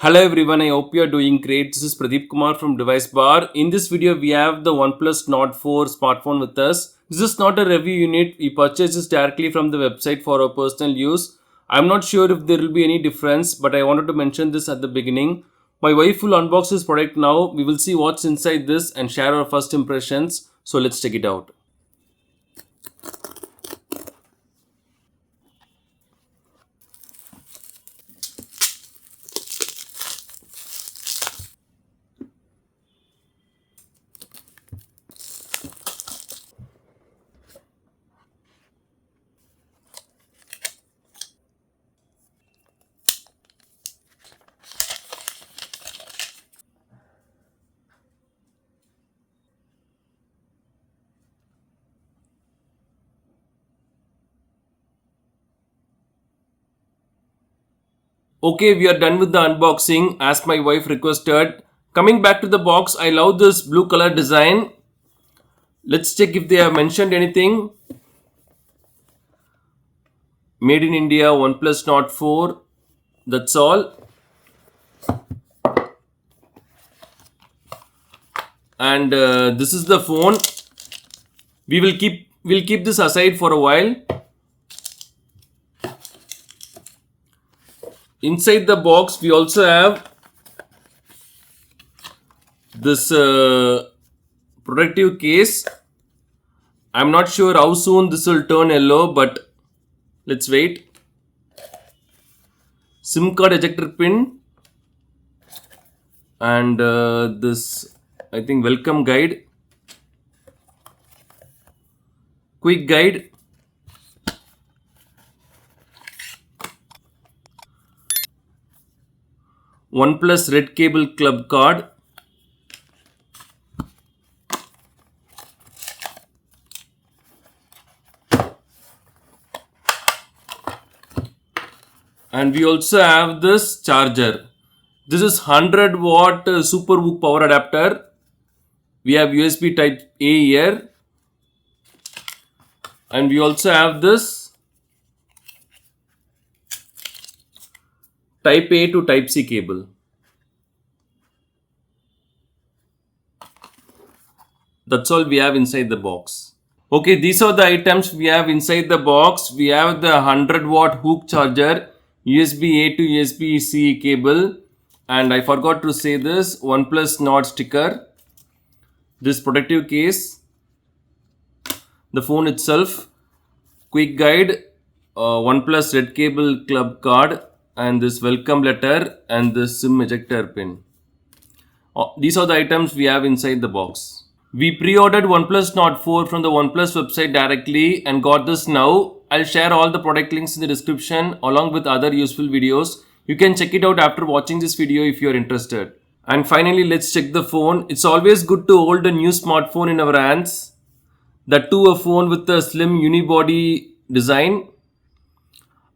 Hello everyone, I hope you are doing great. This is Pradeep Kumar from DeviceBAR. In this video, we have the OnePlus Nord 4 smartphone with us. This is not a review unit. We purchased this directly from the website for our personal use. I'm not sure if there will be any difference, but I wanted to mention this at the beginning. My wife will unbox this product now. We will see what's inside this and share our first impressions. So let's check it out. Okay, we are done with the unboxing as my wife requested. Coming back to the box, I love this blue color design. Let's check if they have mentioned anything. Made in India, OnePlus Nord 4. That's all. And this is the phone. We'll keep this aside for a while. Inside the box, we also have this protective case. I'm not sure how soon this will turn yellow, but let's wait. SIM card ejector pin and this, I think, welcome guide, quick guide, OnePlus Red Cable Club card, and we also have this charger. This is 100-watt SuperVOOC power adapter. We have USB type A here, and we also have this type A to type C cable. That's all we have inside the box. Okay, these are the items we have inside the box. We have the 100-watt hook charger, USB A to USB C cable, and I forgot to say this OnePlus Nord sticker, this protective case, the phone itself, quick guide, OnePlus Red Cable Club card, and this welcome letter and this SIM ejector pin. These are the items we have inside the box. We pre-ordered OnePlus Nord 4 from the OnePlus website directly and got this now. I'll share all the product links in the description along with other useful videos. You can check it out after watching this video if you're interested. And finally, let's check the phone. It's always good to hold a new smartphone in our hands. That too, a phone with a slim unibody design.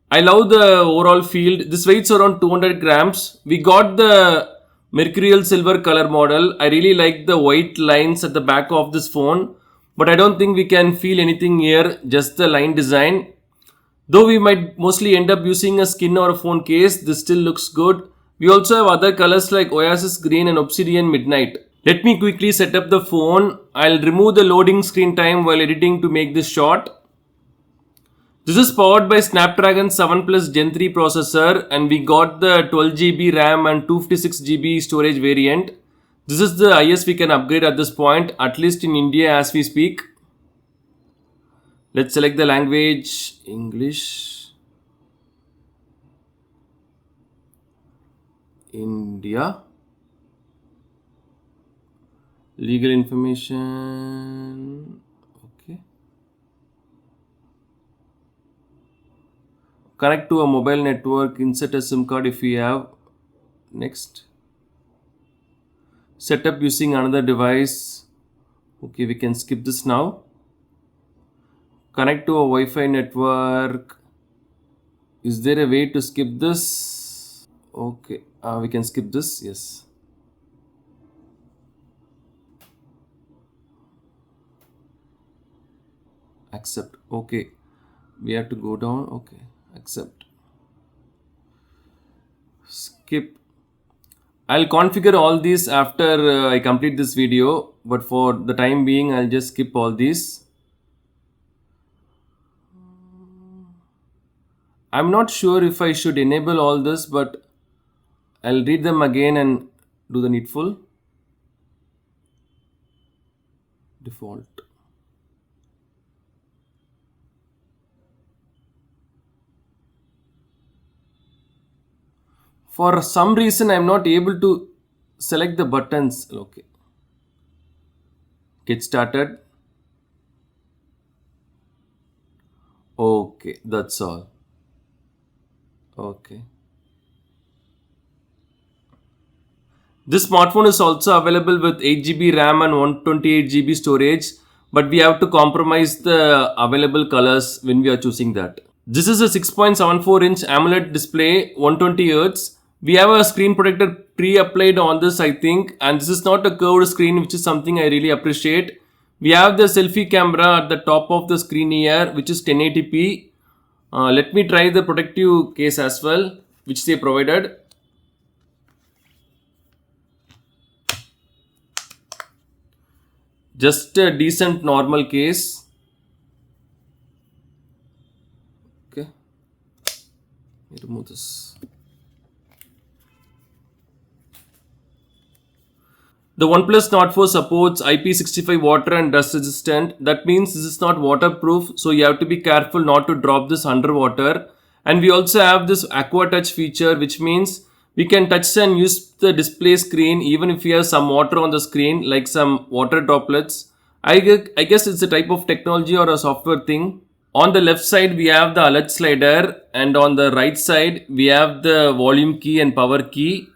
I love the overall feel. This weighs around 200 grams. We got the mercurial silver color model. I really like the white lines at the back of this phone, but I don't think we can feel anything here, just the line design. Though we might mostly end up using a skin or a phone case, this still looks good. We also have other colors like Oasis Green and Obsidian Midnight. Let me quickly set up the phone. I'll remove the loading screen time while editing to make this short. This is powered by Snapdragon 7 Plus Gen 3 processor, and we got the 12GB RAM and 256GB storage variant. This is the highest we can upgrade at this point, at least in India as we speak. Let's select the language, English, India, legal information, okay. Connect to a mobile network, insert a SIM card if we have. Next. Set up using another device. Okay, we can skip this now. Connect to a Wi-Fi network. Is there a way to skip this? Okay, we can skip this. Yes. Accept. Okay. We have to go down. Okay. Accept. Skip. I'll configure all these after I complete this video, but for the time being, I'll just skip all these. I'm not sure if I should enable all this, but I'll read them again and do the needful. Default. For some reason, I'm not able to select the buttons. Okay. Get started. Okay, that's all. Okay. This smartphone is also available with 8 GB RAM and 128 GB storage, but we have to compromise the available colors when we are choosing that. This is a 6.74-inch AMOLED display, 120Hz. We have a screen protector pre-applied on this, I think, and this is not a curved screen, which is something I really appreciate. We have the selfie camera at the top of the screen here, which is 1080p. Let me try the protective case as well, which they provided. Just a decent normal case. Okay. Let me remove this. The OnePlus Nord 4 supports IP65 water and dust resistant. That means this is not waterproof, so you have to be careful not to drop this underwater. And we also have this Aqua Touch feature, which means we can touch and use the display screen even if we have some water on the screen, like some water droplets. I guess it's a type of technology or a software thing. On the left side, we have the alert slider, and on the right side, we have the volume key and power key.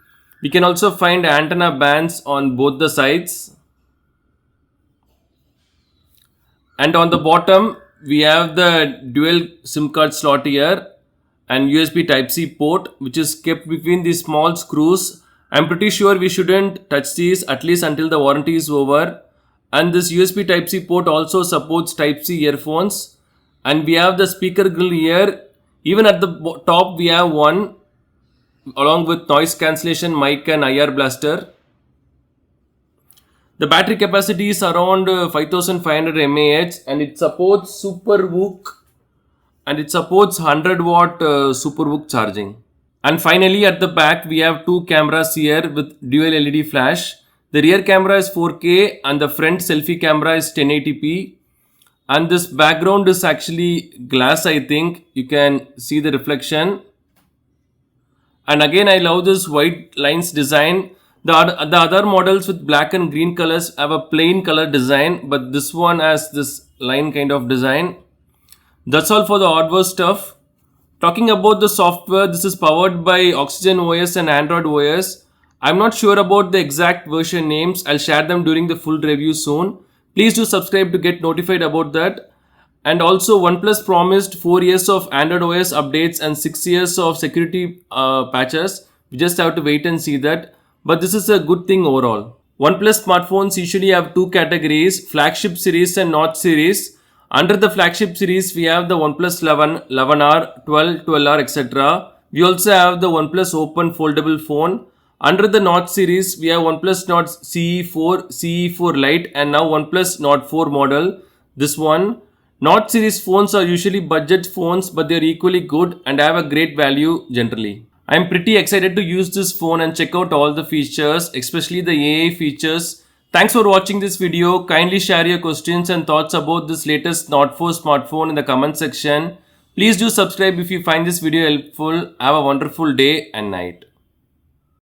We can also find antenna bands on both the sides. And on the bottom, we have the dual SIM card slot here and USB Type-C port, which is kept between these small screws. I'm pretty sure we shouldn't touch these at least until the warranty is over. And this USB Type-C port also supports Type-C earphones. And we have the speaker grill here. Even at the top, we have one, along with noise cancellation mic and IR blaster. The battery capacity is around 5500 mAh, and it supports SuperVOOC, and it supports 100 watt SuperVOOC charging. And finally, at the back, we have two cameras here with dual LED flash. The rear camera is 4K and the front selfie camera is 1080p. And this background is actually glass, I think. You can see the reflection. And again, I love this white lines design. The other models with black and green colors have a plain color design, but this one has this line kind of design. That's all for the hardware stuff. Talking about the software, this is powered by Oxygen OS and Android OS. I'm not sure about the exact version names. I'll share them during the full review soon. Please do subscribe to get notified about that. And also, OnePlus promised 4 years of Android OS updates and 6 years of security patches. We just have to wait and see that. But this is a good thing overall. OnePlus smartphones usually have two categories, flagship series and Notch series. Under the flagship series, we have the OnePlus 11, 11R, 12, 12R, etc. We also have the OnePlus Open foldable phone. Under the Notch series, we have OnePlus Nord CE4, CE4 Lite, and now OnePlus Nord 4 model. This one. Notch series phones are usually budget phones, but they are equally good and have a great value generally. I am pretty excited to use this phone and check out all the features, especially the AI features. Thanks for watching this video. Kindly share your questions and thoughts about this latest Nord 4 smartphone in the comment section. Please do subscribe if you find this video helpful. Have a wonderful day and night.